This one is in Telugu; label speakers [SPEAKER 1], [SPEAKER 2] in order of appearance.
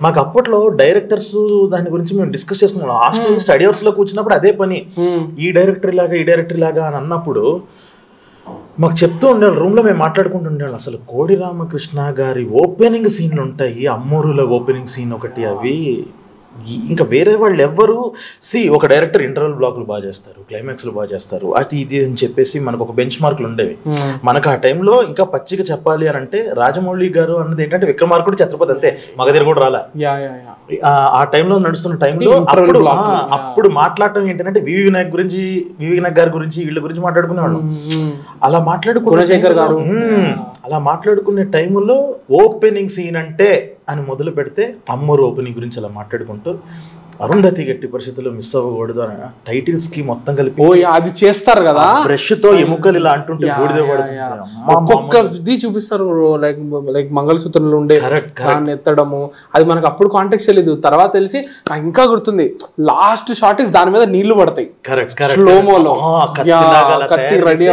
[SPEAKER 1] మాకు అప్పట్లో డైరెక్టర్స్ దాని గురించి మేము డిస్కస్ చేసుకున్నాం. హాస్టల్ స్టడీ అవర్స్ లో కూర్చున్నప్పుడు అదే పని, ఈ డైరెక్టర్ లాగా అని అన్నప్పుడు మాకు చెప్తూ ఉండేవాళ్ళు. రూమ్ లో మేము మాట్లాడుకుంటుండేవాళ్ళు, అసలు కోడి రామకృష్ణ గారి ఓపెనింగ్ సీన్లు ఉంటాయి, అమ్మూరులో ఓపెనింగ్ సీన్ ఒకటి, అవి ఇంకా వేరే వాళ్ళు ఎవ్వరు ఒక డైరెక్టర్ ఇంటర్వల్ బ్లాక్లు బాగా చేస్తారు, క్లైమాక్స్లు బాగా చేస్తారు, అది ఇది అని చెప్పేసి మనకు ఒక బెంచ్ మార్కులు ఉండేవి. మనకు ఆ టైంలో ఇంకా పచ్చిగా చెప్పాలి అని అంటే రాజమౌళి గారు అన్నది ఏంటంటే విక్రమార్కుడు, ఛత్రపతి అంతే, మగధీర కూడా రాలా. ఆ టైంలో నడుస్తున్న టైంలో అప్పుడు మాట్లాడటం ఏంటంటే వివి వినాయక్ గారి గురించి వీళ్ళ గురించి మాట్లాడుకునేవాళ్ళం. అలా మాట్లాడుకునే టైంలో ఓపెనింగ్ సీన్ అంటే అని మొదలు పెడితే అమ్మోరు ఓపెనింగ్ గురించి అలా మాట్లాడుకుంటూ అరుంధతి గట్టి పరిస్థితుల్లో మిస్ అవ్వకూడదు అని టైటిల్స్ కి మొత్తం కలిపి
[SPEAKER 2] అది చేస్తారు కదా,
[SPEAKER 1] బ్రష్ తో ఎముకలు ఇలా అంటుంటే
[SPEAKER 2] ఒక్కొక్కది చూపిస్తారు. లైక్ మంగళసూత్రంలో ఉండే దాన్ని ఎత్తడము, అది మనకు అప్పుడు కాంటెక్స్ట్ తెలియదు, తర్వాత తెలిసి నాకు ఇంకా గుర్తుంది. లాస్ట్ షాట్ ఇస్ దాని మీద నీళ్లు పడతాయి స్లోమోలో, కత్తి రెడీ.